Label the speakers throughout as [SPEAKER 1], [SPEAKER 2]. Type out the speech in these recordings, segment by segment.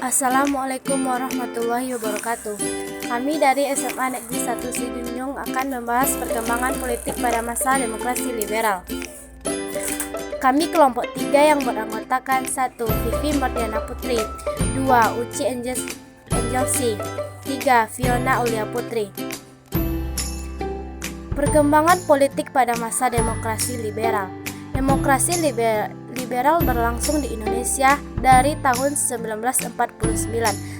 [SPEAKER 1] Assalamualaikum warahmatullahi wabarakatuh. Kami dari SMA Negeri 1 Sidunjung akan membahas perkembangan politik pada masa demokrasi liberal. Kami kelompok 3 yang beranggotakan 1. Vivi Mardiana Putri, 2. Uci Angelsi, 3. Fiona Aulia Putri. Perkembangan politik pada masa demokrasi liberal. Demokrasi liberal berlangsung di Indonesia dari tahun 1949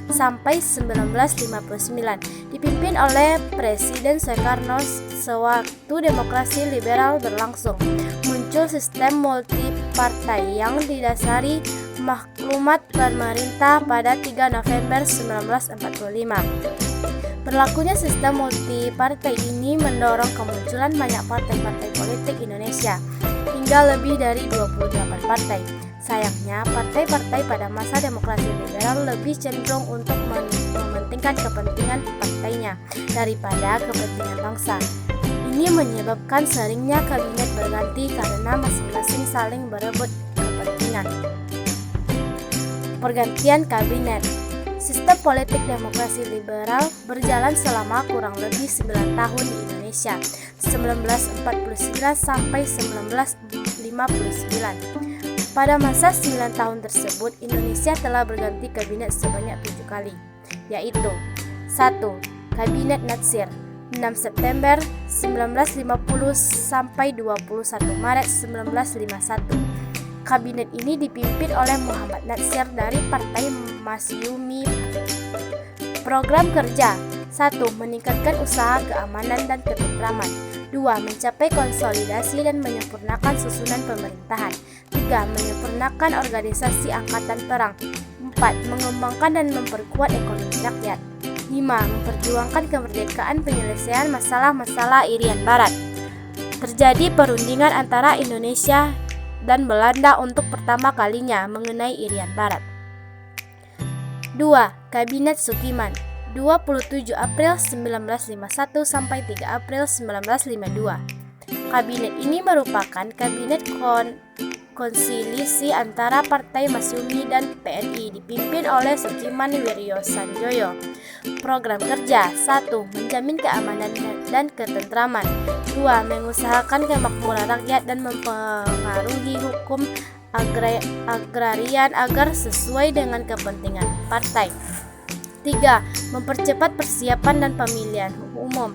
[SPEAKER 1] sampai 1959, dipimpin oleh Presiden Soekarno. Sewaktu demokrasi liberal berlangsung, muncul sistem multipartai yang didasari maklumat pemerintah pada 3 November 1945. Berlakunya sistem multipartai ini mendorong kemunculan banyak partai-partai politik Indonesia, hingga lebih dari 28 partai. Sayangnya, partai-partai pada masa demokrasi liberal lebih cenderung untuk mementingkan kepentingan partainya daripada kepentingan bangsa. Ini menyebabkan seringnya kabinet berganti karena masing-masing saling berebut kepentingan. Pergantian kabinet. Sistem politik demokrasi liberal berjalan selama kurang lebih 9 tahun di Indonesia, 1949 sampai 1959. Pada masa 9 tahun tersebut, Indonesia telah berganti kabinet sebanyak 7 kali, yaitu 1. Kabinet Natsir, 6 September 1950 sampai 21 Maret 1951. Kabinet ini dipimpin oleh Muhammad Natsir dari Partai Masyumi. Program kerja: 1. Meningkatkan usaha keamanan dan ketentraman. 2. Mencapai konsolidasi dan menyempurnakan susunan pemerintahan. 3. Menyempurnakan organisasi angkatan perang. 4. Mengembangkan dan memperkuat ekonomi rakyat. 5. Memperjuangkan kemerdekaan penyelesaian masalah-masalah Irian Barat. Terjadi perundingan antara Indonesia dan Belanda untuk pertama kalinya mengenai Irian Barat. 2. Kabinet Sukiman, 27 April 1951 sampai 3 April 1952. Kabinet ini merupakan kabinet konsilisi antara Partai Masyumi dan PNI, dipimpin oleh Sukiman Wiryosanjoyo. Program kerja: 1. Menjamin keamanan dan ketentraman. 2. Mengusahakan kemakmuran rakyat dan mempengaruhi hukum agrarian agar sesuai dengan kepentingan partai. 3. Mempercepat persiapan dan pemilihan umum.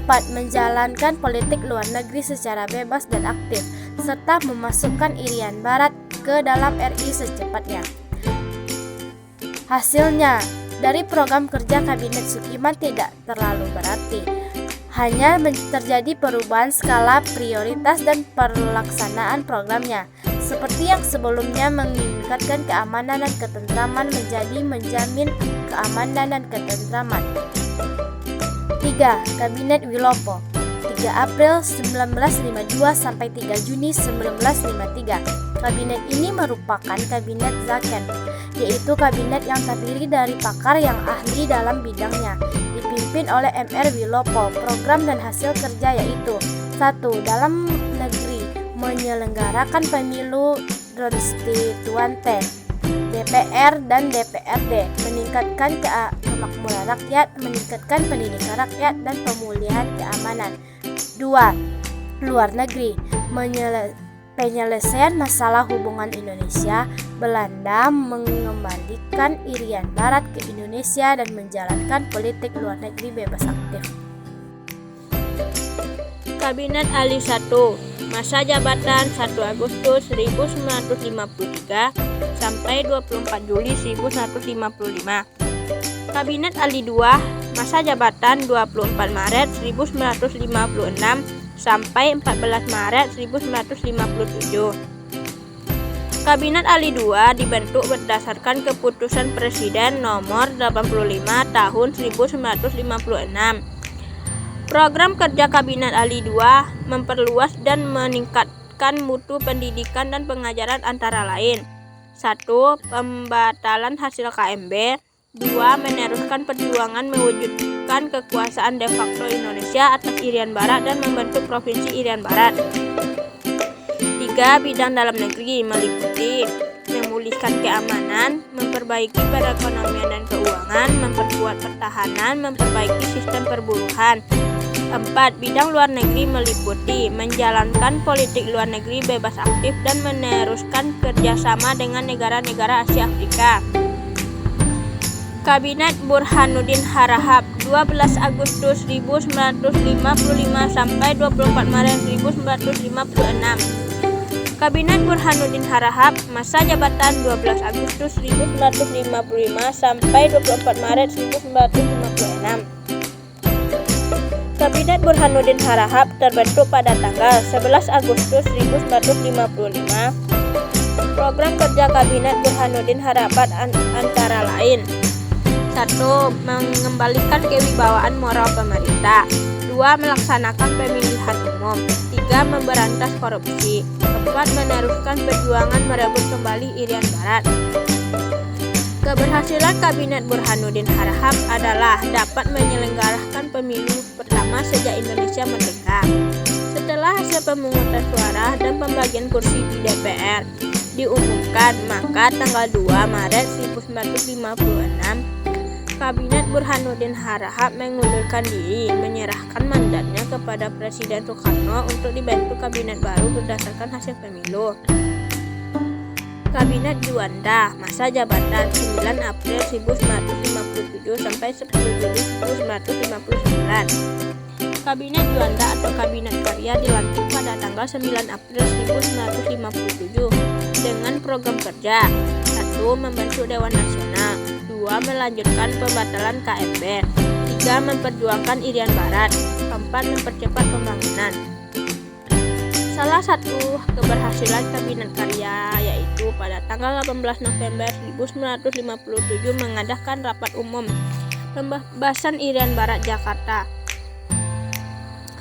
[SPEAKER 1] 4. Menjalankan politik luar negeri secara bebas dan aktif, serta memasukkan Irian Barat ke dalam RI secepatnya. Hasilnya, dari program kerja Kabinet Sukiman tidak terlalu berarti. Hanya terjadi perubahan skala prioritas dan pelaksanaan programnya. Seperti yang sebelumnya meningkatkan keamanan dan ketentraman menjadi menjamin keamanan dan ketentraman. 3. Kabinet Wilopo, 3 April 1952 sampai 3 Juni 1953. Kabinet ini merupakan kabinet Zaken, yaitu kabinet yang terdiri dari pakar yang ahli dalam bidangnya, dipimpin oleh MR Wilopo. Program dan hasil kerja yaitu: 1. Dalam negeri, menyelenggarakan pemilu konstituante, DPR dan DPRD, meningkatkan kemakmuran rakyat, meningkatkan pendidikan rakyat dan pemulihan keamanan. 2. Luar negeri, penyelesaian masalah hubungan Indonesia Belanda, mengembalikan Irian Barat ke Indonesia dan menjalankan politik luar negeri bebas aktif.
[SPEAKER 2] Kabinet Ali 1, masa jabatan 1 Agustus 1953 sampai 24 Juli 1955. Kabinet Ali 2, masa jabatan 24 Maret 1956 sampai 14 Maret 1957. Kabinet Ali 2 dibentuk berdasarkan keputusan Presiden nomor 85 tahun 1956. Program kerja Kabinet Ali 2 memperluas dan meningkatkan mutu pendidikan dan pengajaran antara lain: 1. Pembatalan hasil KMB. 2. Meneruskan perjuangan mewujudkan kekuasaan de facto Indonesia atas Irian Barat dan membentuk Provinsi Irian Barat. 3. Bidang dalam negeri meliputi memulihkan keamanan, memperbaiki perekonomian dan keuangan, memperkuat pertahanan, memperbaiki sistem perburuhan. 4. Bidang luar negeri meliputi menjalankan politik luar negeri bebas aktif dan meneruskan kerjasama dengan negara-negara Asia Afrika. Kabinet Burhanuddin Harahap 12 Agustus 1955 sampai 24 Maret 1956. Kabinet Burhanuddin Harahap, masa jabatan 12 Agustus 1955 sampai 24 Maret 1956. Kabinet Burhanuddin Harahap terbentuk pada tanggal 11 Agustus 1955. Program kerja Kabinet Burhanuddin Harahap antara lain: 1. Mengembalikan kewibawaan moral pemerintah. 2. Melaksanakan pemilihan umum. 3. Memberantas korupsi. 4. Meneruskan perjuangan merebut kembali Irian Barat. Keberhasilan Kabinet Burhanuddin Harahap adalah dapat menyelenggarakan pemilu pertama sejak Indonesia merdeka. Setelah hasil pemungutan suara dan pembagian kursi di DPR diumumkan, maka tanggal 2 Maret 1956, Kabinet Burhanuddin Harahap mengundurkan diri, menyerahkan mandatnya kepada Presiden Soekarno untuk dibentuk kabinet baru berdasarkan hasil pemilu. Kabinet Juanda, masa jabatan 9 April 1957 sampai 10 Juli 1959. Kabinet Juanda atau Kabinet Karya dilantik pada tanggal 9 April 1957 dengan program kerja: 1. Membentuk Dewan Nasional. 2. Melanjutkan pembatalan KMB. 3. Memperjuangkan Irian Barat. 4. Mempercepat pembangunan. Salah satu keberhasilan Kabinet Karya yaitu pada tanggal 18 November 1957 mengadakan rapat umum pembebasan Irian Barat Jakarta.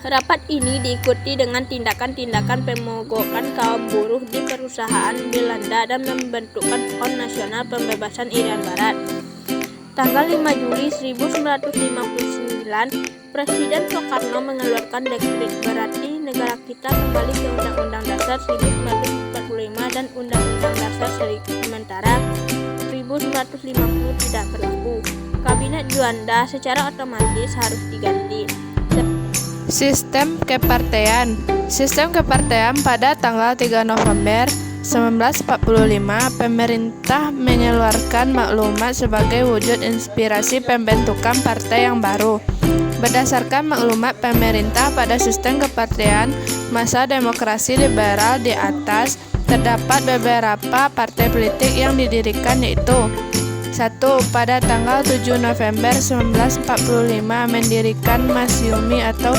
[SPEAKER 2] Rapat ini diikuti dengan tindakan-tindakan pemogokan kaum buruh di perusahaan Belanda dan membentukkan Front Nasional Pembebasan Irian Barat. Tanggal 5 Juli 1959, Presiden Soekarno mengeluarkan dekret berarti negara kita kembali ke Undang-Undang Dasar 1945 dan Undang-Undang Dasar sementara 1950 tidak berlaku. Kabinet Juanda secara otomatis harus diganti.
[SPEAKER 3] Sistem kepartean. Sistem kepartean pada tanggal 3 November 1945, pemerintah mengeluarkan maklumat sebagai wujud inspirasi pembentukan partai yang baru. Berdasarkan maklumat pemerintah pada sistem kepartean masa demokrasi liberal di atas, terdapat beberapa partai politik yang didirikan yaitu: 1. Pada tanggal 7 November 1945 mendirikan Masyumi atau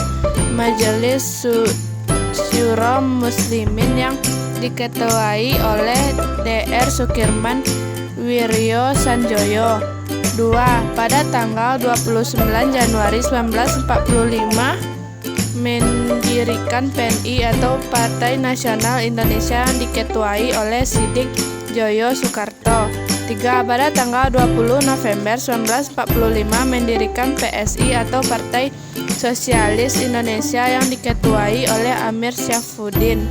[SPEAKER 3] Majelis Syuro Muslimin yang diketuai oleh Dr. Sukirman Wiryo Sanjoyo. 2. Pada tanggal 29 Januari 1945 mendirikan PNI atau Partai Nasional Indonesia yang diketuai oleh Sidik Joyo Soekarto. 3. Pada tanggal 20 November 1945 mendirikan PSI atau Partai Sosialis Indonesia yang diketuai oleh Amir Syafruddin.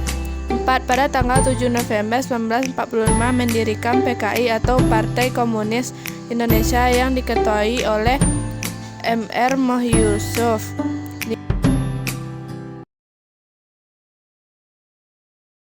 [SPEAKER 3] 4. Pada tanggal 7 November 1945 mendirikan PKI atau Partai Komunis Indonesia yang diketuai oleh Mr. Moh Yusuf.